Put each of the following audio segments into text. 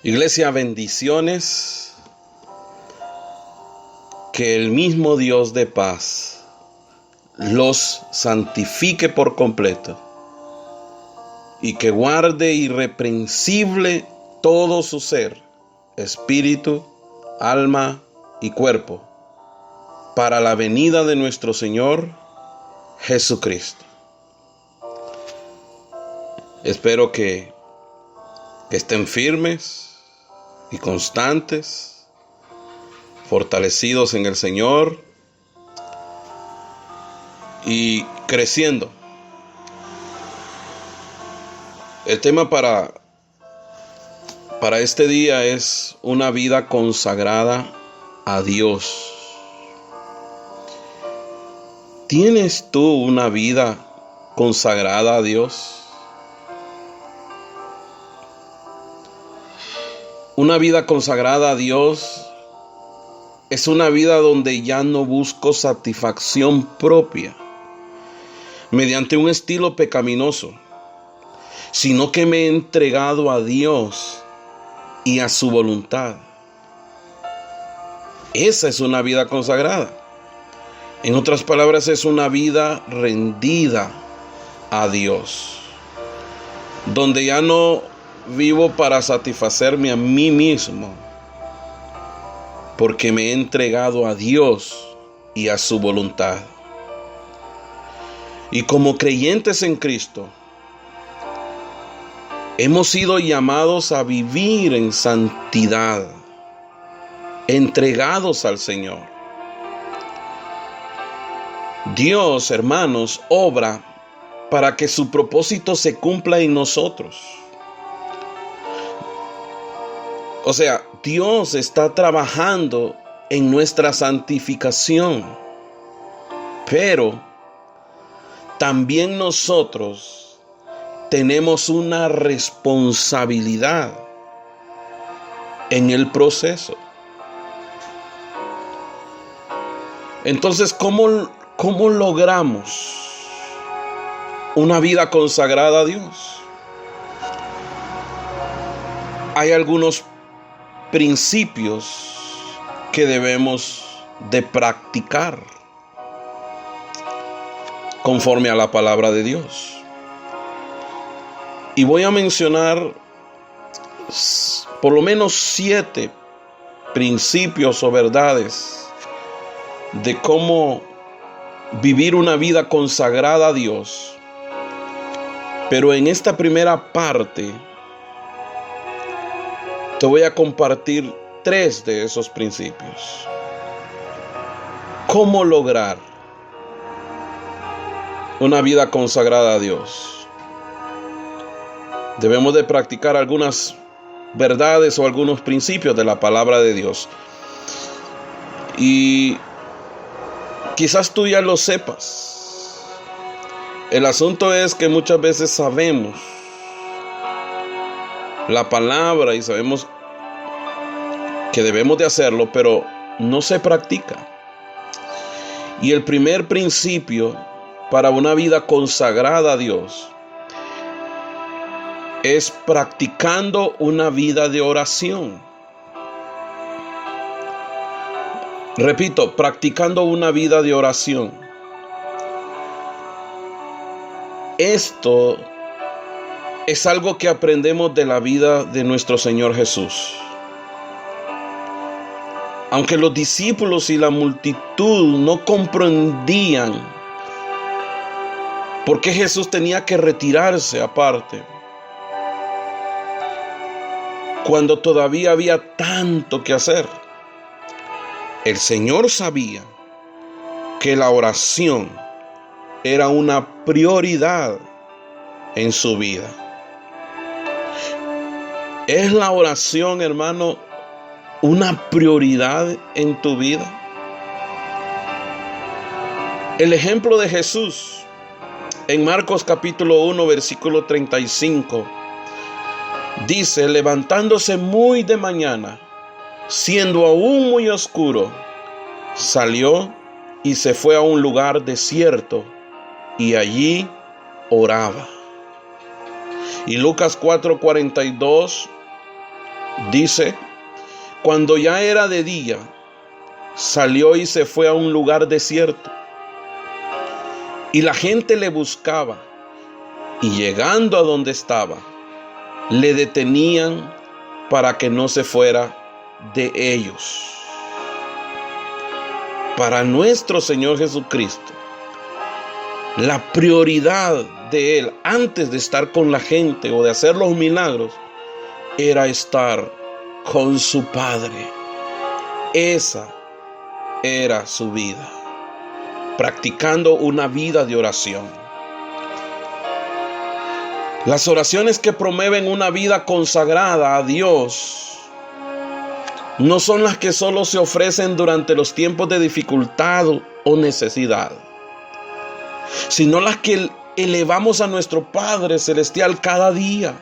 Iglesia, bendiciones. Que el mismo Dios de paz los santifique por completo y que guarde irreprensible todo su ser, espíritu, alma y cuerpo, para la venida de nuestro Señor Jesucristo. Espero que estén firmes y constantes, fortalecidos en el Señor y creciendo. El tema para este día es una vida consagrada a Dios. ¿Tienes tú una vida consagrada a Dios? Una vida consagrada a Dios es una vida donde ya no busco satisfacción propia mediante un estilo pecaminoso, sino que me he entregado a Dios y a su voluntad. Esa es una vida consagrada. En otras palabras, es una vida rendida a Dios, donde ya no vivo para satisfacerme a mí mismo, porque me he entregado a Dios y a su voluntad. Y como creyentes en Cristo, hemos sido llamados a vivir en santidad, entregados al Señor. Dios, hermanos, obra para que su propósito se cumpla en nosotros. O sea, Dios está trabajando en nuestra santificación, pero también nosotros tenemos una responsabilidad en el proceso. Entonces, ¿cómo logramos una vida consagrada a Dios? Hay algunos principios que debemos de practicar conforme a la palabra de Dios. Y voy a mencionar por lo menos 7 principios o verdades de cómo vivir una vida consagrada a Dios. Pero en esta primera parte te voy a compartir 3 de esos principios. ¿Cómo lograr una vida consagrada a Dios? Debemos de practicar algunas verdades o algunos principios de la palabra de Dios. Y quizás tú ya lo sepas. El asunto es que muchas veces sabemos la palabra y sabemos que debemos de hacerlo, pero no se practica. Y el primer principio para una vida consagrada a Dios es practicando una vida de oración. Repito, practicando una vida de oración. Esto es algo que aprendemos de la vida de nuestro Señor Jesús. Aunque los discípulos y la multitud no comprendían por qué Jesús tenía que retirarse aparte, cuando todavía había tanto que hacer, el Señor sabía que la oración era una prioridad en su vida. ¿Es la oración, hermano, una prioridad en tu vida? El ejemplo de Jesús en Marcos capítulo 1, versículo 35, dice: levantándose muy de mañana, siendo aún muy oscuro, salió y se fue a un lugar desierto y allí oraba. Y Lucas 4:42 Dice, cuando ya era de día, salió y se fue a un lugar desierto. Y la gente le buscaba, y llegando a donde estaba, le detenían para que no se fuera de ellos. Para nuestro Señor Jesucristo, la prioridad de Él, antes de estar con la gente o de hacer los milagros, era estar con su Padre. Esa era su vida, practicando una vida de oración. Las oraciones que promueven una vida consagrada a Dios no son las que solo se ofrecen durante los tiempos de dificultad o necesidad, sino las que elevamos a nuestro Padre Celestial cada día.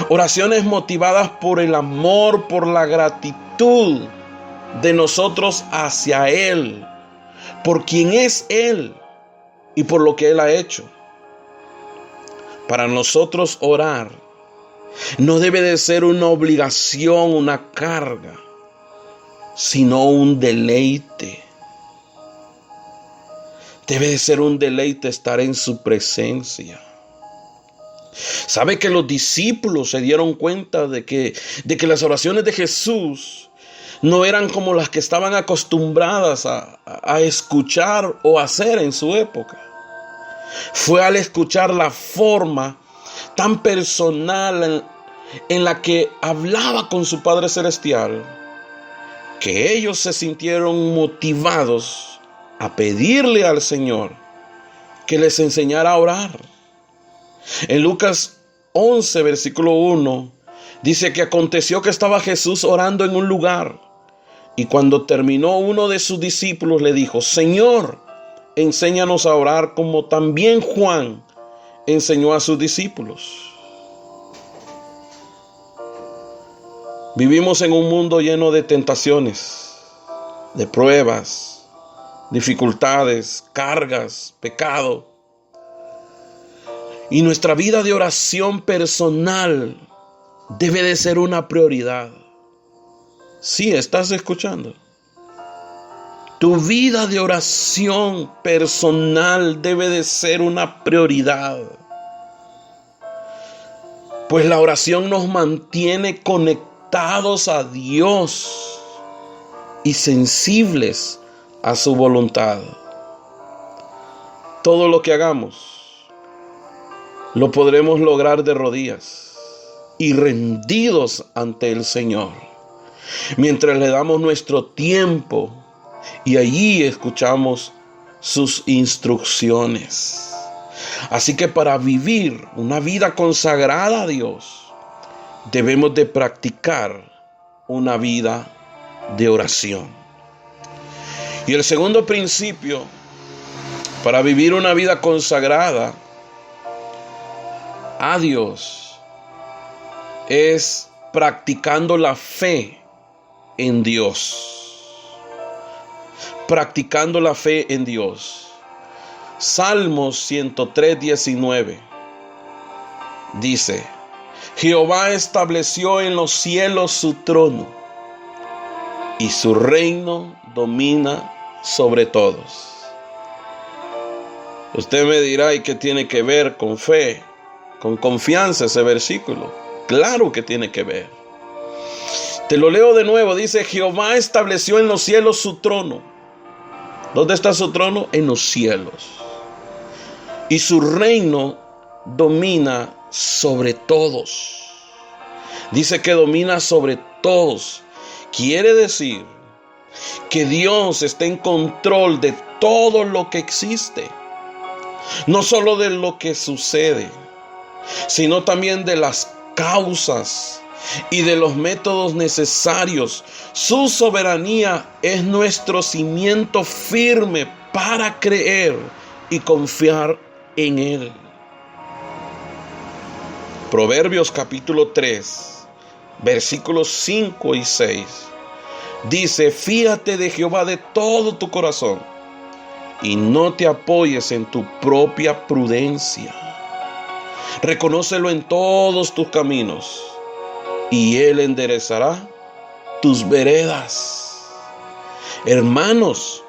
Oraciones motivadas por el amor, por la gratitud de nosotros hacia Él, por quien es Él y por lo que Él ha hecho. Para nosotros orar no debe de ser una obligación, una carga, sino un deleite. Debe de ser un deleite estar en su presencia. ¿Sabe que los discípulos se dieron cuenta de que las oraciones de Jesús no eran como las que estaban acostumbradas a escuchar o hacer en su época? Fue al escuchar la forma tan personal en la que hablaba con su Padre Celestial, que ellos se sintieron motivados a pedirle al Señor que les enseñara a orar. En Lucas 11, versículo 1, dice que aconteció que estaba Jesús orando en un lugar, y cuando terminó, uno de sus discípulos le dijo: Señor, enséñanos a orar como también Juan enseñó a sus discípulos. Vivimos en un mundo lleno de tentaciones, de pruebas, dificultades, cargas, pecado. Y nuestra vida de oración personal debe de ser una prioridad. Sí, ¿estás escuchando? Tu vida de oración personal debe de ser una prioridad. Pues la oración nos mantiene conectados a Dios y sensibles a su voluntad. Todo lo que hagamos lo podremos lograr de rodillas y rendidos ante el Señor, mientras le damos nuestro tiempo y allí escuchamos sus instrucciones. Así que para vivir una vida consagrada a Dios, debemos de practicar una vida de oración. Y el segundo principio para vivir una vida consagrada a Dios es practicando la fe en Dios. Practicando la fe en Dios. Salmos 103:19 dice: Jehová estableció en los cielos su trono, y su reino domina sobre todos. Usted me dirá: ¿y qué tiene que ver con fe, con confianza ese versículo? Claro que tiene que ver. Te lo leo de nuevo. Dice: Jehová estableció en los cielos su trono. ¿Dónde está su trono? En los cielos. Y su reino domina sobre todos. Dice que domina sobre todos. Quiere decir que Dios está en control de todo lo que existe. No solo de lo que sucede, sino también de las causas y de los métodos necesarios. Su soberanía es nuestro cimiento firme para creer y confiar en Él. Proverbios capítulo 3, versículos 5 y 6 dice: fíate de Jehová de todo tu corazón y no te apoyes en tu propia prudencia. Reconócelo en todos tus caminos y Él enderezará tus veredas. Hermanos,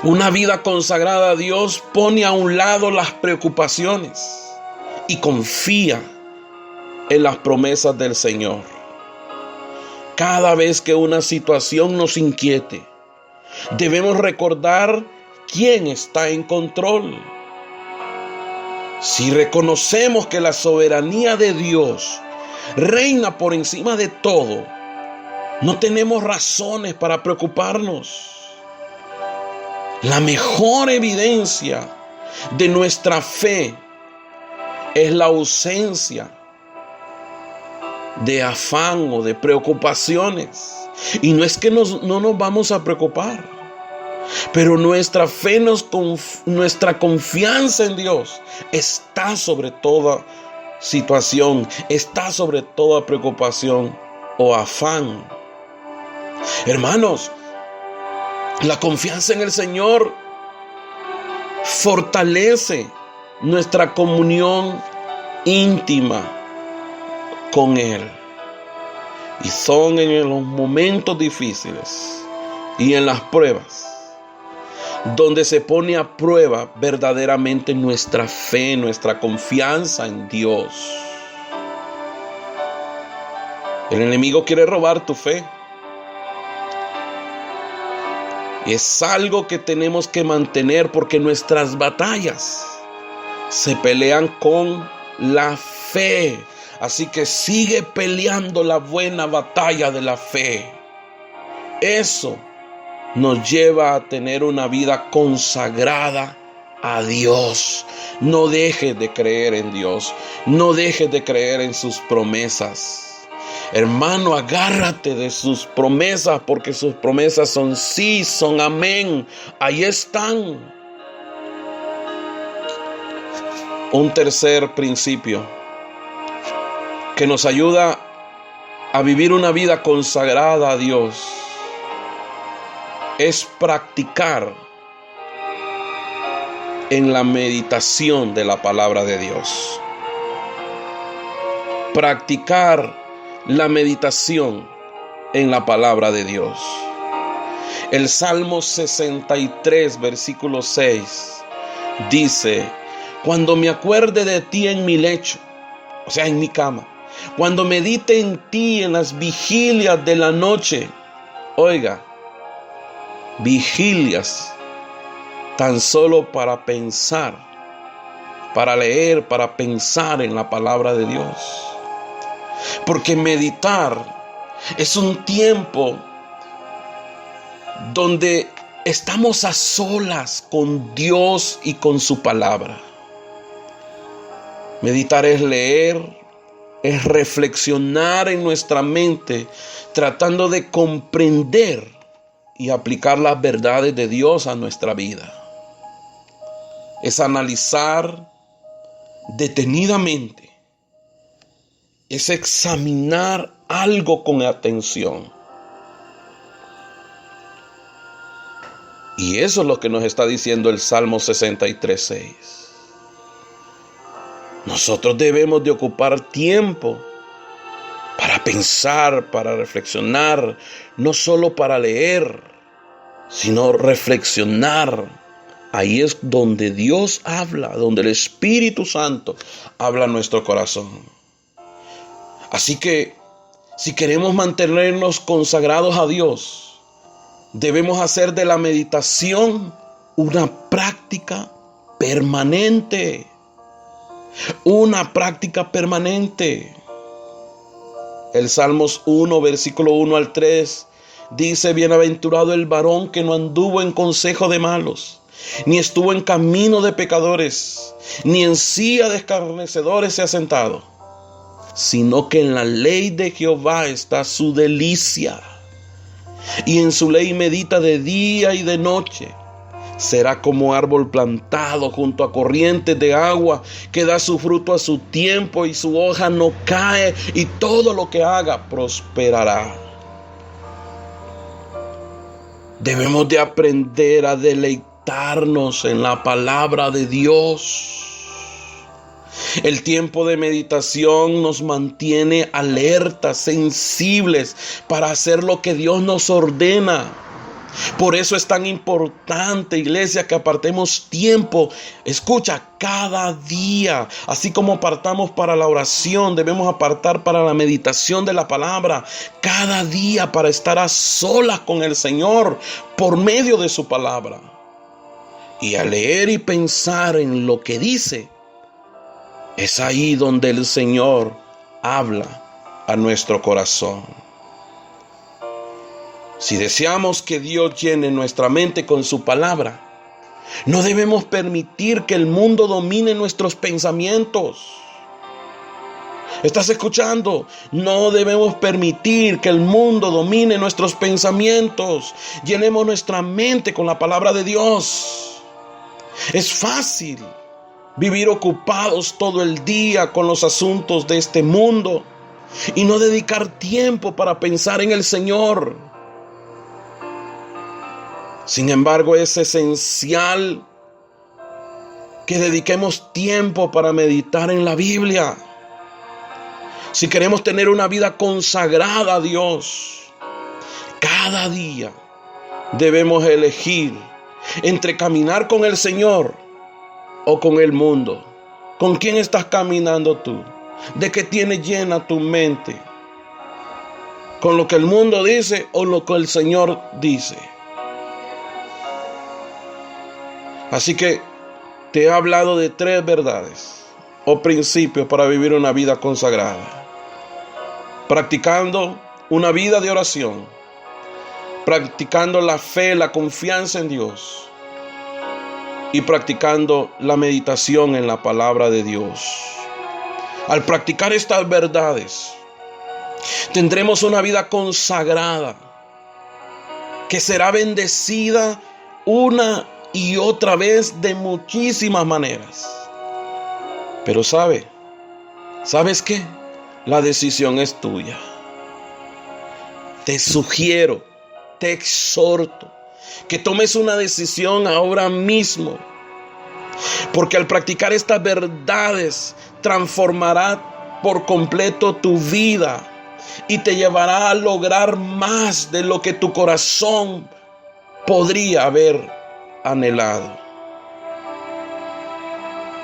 una vida consagrada a Dios pone a un lado las preocupaciones y confía en las promesas del Señor. Cada vez que una situación nos inquiete, debemos recordar quién está en control. Si reconocemos que la soberanía de Dios reina por encima de todo, no tenemos razones para preocuparnos. La mejor evidencia de nuestra fe es la ausencia de afán o de preocupaciones. Y no es que no nos vamos a preocupar, pero nuestra fe, nuestra confianza en Dios está sobre toda situación, está sobre toda preocupación o afán. Hermanos, la confianza en el Señor fortalece nuestra comunión íntima con Él. Y son en los momentos difíciles y en las pruebas donde se pone a prueba verdaderamente nuestra fe, nuestra confianza en Dios. El enemigo quiere robar tu fe. Es algo que tenemos que mantener porque nuestras batallas se pelean con la fe. Así que sigue peleando la buena batalla de la fe. Eso nos lleva a tener una vida consagrada a Dios. No dejes de creer en Dios. No dejes de creer en sus promesas. Hermano, agárrate de sus promesas, porque sus promesas son sí, son amén. Ahí están. Un tercer principio que nos ayuda a vivir una vida consagrada a Dios es practicar en la meditación de la palabra de Dios. Practicar la meditación en la palabra de Dios. El Salmo 63, versículo 6, dice: cuando me acuerde de ti en mi lecho, o sea, en mi cama, cuando medite en ti en las vigilias de la noche. Oiga, vigilias tan solo para pensar, para leer, para pensar en la palabra de Dios. Porque meditar es un tiempo donde estamos a solas con Dios y con su palabra. Meditar es leer, es reflexionar en nuestra mente, tratando de comprender y aplicar las verdades de Dios a nuestra vida. Es analizar detenidamente, es examinar algo con atención. Y eso es lo que nos está diciendo el Salmo 63:6. Nosotros debemos de ocupar tiempo para pensar, para reflexionar, no solo para leer, sino reflexionar. Ahí es donde Dios habla, donde el Espíritu Santo habla a nuestro corazón. Así que, si queremos mantenernos consagrados a Dios, debemos hacer de la meditación una práctica permanente. Una práctica permanente. El Salmos 1, versículo 1 al 3, dice: bienaventurado el varón que no anduvo en consejo de malos, ni estuvo en camino de pecadores, ni en silla de escarnecedores se ha sentado, sino que en la ley de Jehová está su delicia, y en su ley medita de día y de noche. Será como árbol plantado junto a corrientes de agua, que da su fruto a su tiempo y su hoja no cae, y todo lo que haga prosperará. Debemos de aprender a deleitarnos en la palabra de Dios. El tiempo de meditación nos mantiene alertas, sensibles para hacer lo que Dios nos ordena. Por eso es tan importante, iglesia, que apartemos tiempo. Escucha, cada día, así como apartamos para la oración, debemos apartar para la meditación de la palabra. Cada día para estar a solas con el Señor por medio de su palabra. Y al leer y pensar en lo que dice, es ahí donde el Señor habla a nuestro corazón. Si deseamos que Dios llene nuestra mente con su palabra, no debemos permitir que el mundo domine nuestros pensamientos. ¿Estás escuchando? No debemos permitir que el mundo domine nuestros pensamientos. Llenemos nuestra mente con la palabra de Dios. Es fácil vivir ocupados todo el día con los asuntos de este mundo y no dedicar tiempo para pensar en el Señor. Sin embargo, es esencial que dediquemos tiempo para meditar en la Biblia. Si queremos tener una vida consagrada a Dios, cada día debemos elegir entre caminar con el Señor o con el mundo. ¿Con quién estás caminando tú? ¿De qué tienes llena tu mente? ¿Con lo que el mundo dice o lo que el Señor dice? Así que te he hablado de 3 verdades o principios para vivir una vida consagrada. Practicando una vida de oración. Practicando la fe, la confianza en Dios. Y practicando la meditación en la palabra de Dios. Al practicar estas verdades, tendremos una vida consagrada que será bendecida una y otra vez de muchísimas maneras. Pero ¿sabes qué? La decisión es tuya. Te sugiero, te exhorto que tomes una decisión ahora mismo, porque al practicar estas verdades transformará por completo tu vida y te llevará a lograr más de lo que tu corazón podría haber anhelado.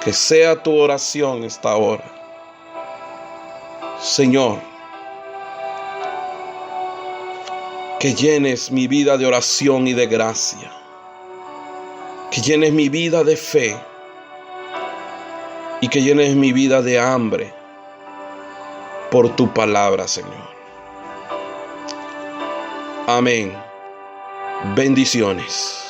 Que sea tu oración esta hora: Señor, que llenes mi vida de oración y de gracia, que llenes mi vida de fe y que llenes mi vida de hambre por tu palabra, Señor. Amén. Bendiciones.